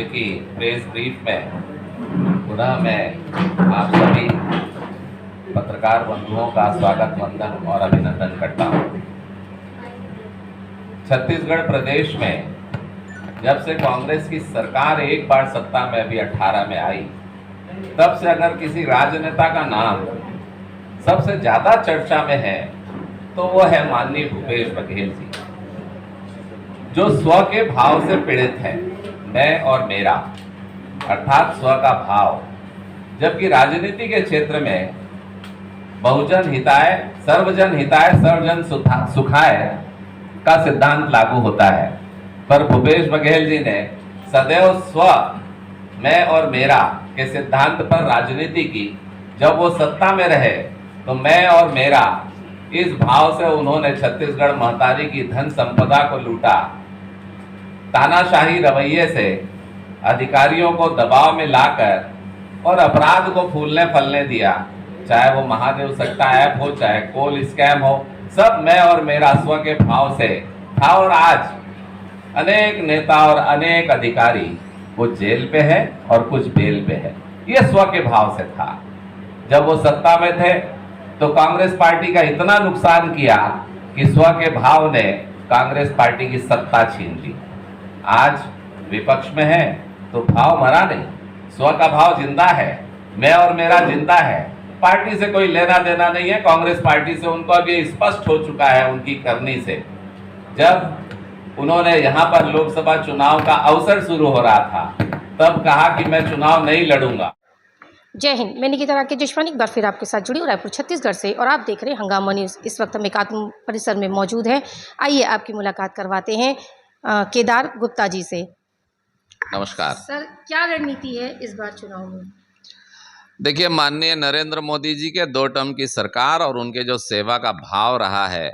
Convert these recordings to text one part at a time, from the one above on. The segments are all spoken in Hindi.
की प्रेस ब्रीफ में पुनः मैं आप सभी पत्रकार बंधुओं का स्वागत, वंदन और अभिनंदन करता हूं। छत्तीसगढ़ प्रदेश में जब से कांग्रेस की सरकार एक बार सत्ता में अभी 18 में आई, तब से अगर किसी राजनेता का नाम सबसे ज्यादा चर्चा में है तो वो है माननीय भूपेश बघेल जी, जो स्व के भाव से पीड़ित है, मैं और मेरा, अर्थात स्व का भाव। जबकि राजनीति के क्षेत्र में बहुजन हिताय, सर्वजन हिताय, सर्वजन सुखाय का सिद्धांत लागू होता है, पर भूपेश बघेल जी ने सदैव स्व, मैं और मेरा के सिद्धांत पर राजनीति की। जब वो सत्ता में रहे तो मैं और मेरा इस भाव से उन्होंने छत्तीसगढ़ महतारी की धन संपदा को लूटा, तानाशाही रवैये से अधिकारियों को दबाव में लाकर और अपराध को फूलने फलने दिया। चाहे वो महादेव सट्टा ऐप हो, चाहे कोल स्कैम हो, सब मैं और मेरा स्व के भाव से था। और आज अनेक नेता और अनेक अधिकारी वो जेल पे है और कुछ बेल पे है, ये स्व के भाव से था। जब वो सत्ता में थे तो कांग्रेस पार्टी का इतना नुकसान किया कि स्व के भाव ने कांग्रेस पार्टी की सत्ता छीन ली। आज विपक्ष में है तो भाव मरा नहीं, स्व का भाव जिंदा है, मैं और मेरा जिंदा है। पार्टी से कोई लेना देना नहीं है, कांग्रेस पार्टी से उनको अभी स्पष्ट हो चुका है उनकी करनी से। जब उन्होंने यहाँ पर लोकसभा चुनाव का अवसर शुरू हो रहा था, तब कहा कि मैं चुनाव नहीं लड़ूंगा। जय हिंद। मैं निकिता राकेश जशवानी एक बार फिर आपके साथ जुड़ी हूँ रायपुर छत्तीसगढ़ से, और आप देख रहे हैं हंगामा न्यूज़। इस वक्त हम एकात्म परिसर में मौजूद हैं। आइए आपकी मुलाकात करवाते हैं केदार गुप्ता जी से। नमस्कार सर, क्या रणनीति है इस बार चुनाव में? देखिए, माननीय नरेंद्र मोदी जी के 2 टर्म की सरकार और उनके जो सेवा का भाव रहा है,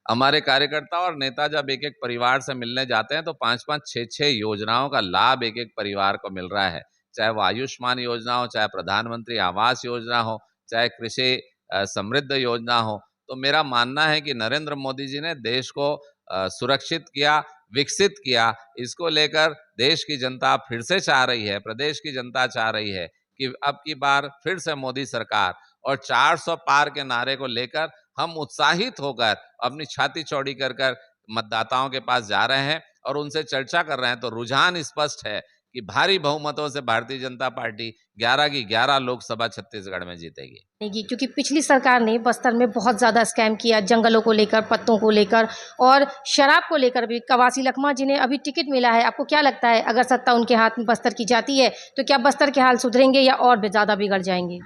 हमारे कार्यकर्ता और नेता जब एक एक परिवार से मिलने जाते हैं तो 5-5, 6-6 योजनाओं का लाभ एक एक परिवार को मिल रहा है। चाहे वो आयुष्मान योजना हो, चाहे प्रधानमंत्री आवास योजना हो, चाहे कृषि समृद्ध योजना हो। तो मेरा मानना है कि नरेंद्र मोदी जी ने देश को सुरक्षित किया, विकसित किया। इसको लेकर देश की जनता फिर से चाह रही है, प्रदेश की जनता चाह रही है कि अब की बार फिर से मोदी सरकार, और 400 पार के नारे को लेकर हम उत्साहित होकर अपनी छाती चौड़ी कर कर मतदाताओं के पास जा रहे हैं और उनसे चर्चा कर रहे हैं। तो रुझान स्पष्ट है कि भारी बहुमतों से भारतीय जनता पार्टी 11 की 11 लोकसभा छत्तीसगढ़ में जीतेगी। क्योंकि पिछली सरकार ने बस्तर में बहुत ज़्यादा स्कैम किया, जंगलों को लेकर, पत्तों को लेकर और शराब को लेकर भी। कवासी लखमा जिन्हें अभी टिकट मिला है, आपको क्या लगता है अगर सत्ता उनके हाथ में बस्तर की जाती है तो क्या बस्तर के हाल सुधरेंगे या और भी ज़्यादा बिगड़ जाएंगे?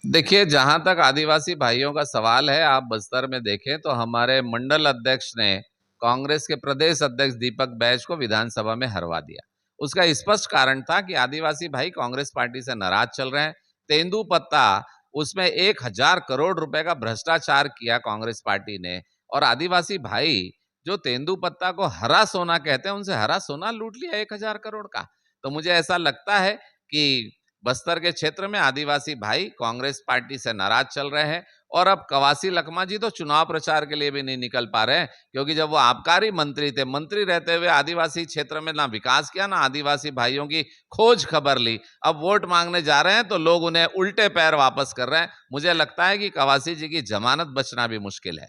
देखिए, जहां तक आदिवासी भाइयों का सवाल है, आप बस्तर में देखें तो हमारे मंडल अध्यक्ष ने कांग्रेस के प्रदेश अध्यक्ष दीपक बैज को विधानसभा में हरवा दिया। उसका स्पष्ट कारण था कि आदिवासी भाई कांग्रेस पार्टी से नाराज चल रहे हैं। तेंदुपत्ता, उसमें 1000 करोड़ रुपए का भ्रष्टाचार किया कांग्रेस पार्टी ने, और आदिवासी भाई जो तेंदुपत्ता को हरा सोना कहते हैं, उनसे हरा सोना लूट लिया 1000 करोड़ का। तो मुझे ऐसा लगता है कि बस्तर के क्षेत्र में आदिवासी भाई कांग्रेस पार्टी से नाराज चल रहे हैं। और अब कवासी लखमा जी तो चुनाव प्रचार के लिए भी नहीं निकल पा रहे हैं, क्योंकि जब वो आबकारी मंत्री थे, मंत्री रहते हुए आदिवासी क्षेत्र में ना विकास किया, ना आदिवासी भाइयों की खोज खबर ली। अब वोट मांगने जा रहे हैं तो लोग उन्हें उल्टे पैर वापस कर रहे हैं। मुझे लगता है कि कवासी जी की जमानत बचना भी मुश्किल है।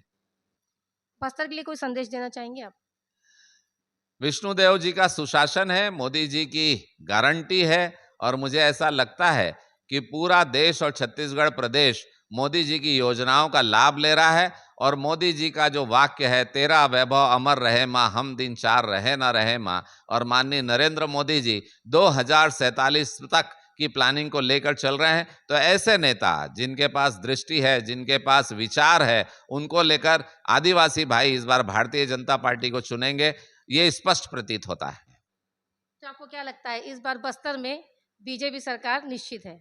बस्तर के लिए कोई संदेश देना चाहेंगे आप? विष्णुदेव जी का सुशासन है, मोदी जी की गारंटी है, और मुझे ऐसा लगता है कि पूरा देश और छत्तीसगढ़ प्रदेश मोदी जी की योजनाओं का लाभ ले रहा है। और मोदी जी का जो वाक्य है, तेरा वैभव अमर रहे माँ, हम दिन 4 रहे ना रहे माँ, और माननीय नरेंद्र मोदी जी 2047 तक की प्लानिंग को लेकर चल रहे हैं। तो ऐसे नेता जिनके पास दृष्टि है, जिनके पास विचार है, उनको लेकर आदिवासी भाई इस बार भारतीय जनता पार्टी को चुनेंगे, ये स्पष्ट प्रतीत होता है। तो आपको क्या लगता है इस बार बस्तर में बीजेपी सरकार निश्चित है?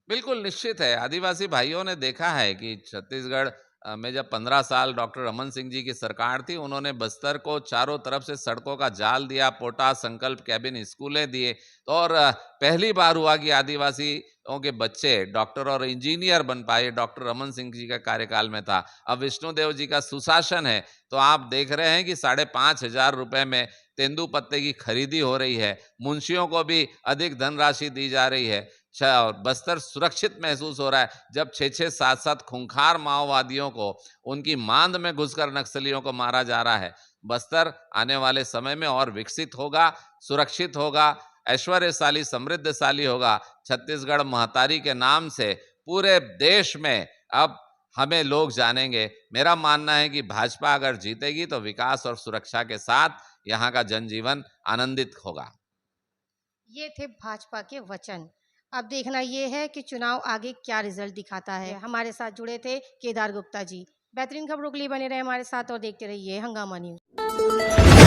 बिल्कुल निश्चित है। आदिवासी भाइयों ने देखा है कि छत्तीसगढ़ में जब 15 साल डॉक्टर रमन सिंह जी की सरकार थी, उन्होंने बस्तर को चारों तरफ से सड़कों का जाल दिया, पोटा संकल्प कैबिन स्कूलें दिए। तो और पहली बार हुआ कि आदिवासियों के बच्चे डॉक्टर और इंजीनियर बन पाए। डॉक्टर रमन सिंह जी का कार्यकाल में था। अब विष्णुदेव जी का सुशासन है, तो आप देख रहे हैं कि 5,500 रुपए में तेंदुपत्ते की खरीदी हो रही है, मुंशियों को भी अधिक धनराशि दी जा रही है। और बस्तर सुरक्षित महसूस हो रहा है जब 6-6, 7-7 खूंखार माओवादियों को उनकी मांद में घुसकर नक्सलियों को मारा जा रहा है। बस्तर आने वाले समय में और विकसित होगा, सुरक्षित होगा, ऐश्वर्यशाली, समृद्धशाली होगा। छत्तीसगढ़ महतारी के नाम से पूरे देश में अब हमें लोग जानेंगे। मेरा मानना है कि भाजपा अगर जीतेगी तो विकास और सुरक्षा के साथ यहाँ का जनजीवन आनंदित होगा। ये थे भाजपा के वचन। अब देखना ये है कि चुनाव आगे क्या रिजल्ट दिखाता है। हमारे साथ जुड़े थे केदार गुप्ता जी। बेहतरीन खबरों के लिए बने रहे हमारे साथ और देखते रहिए हंगामा न्यूज।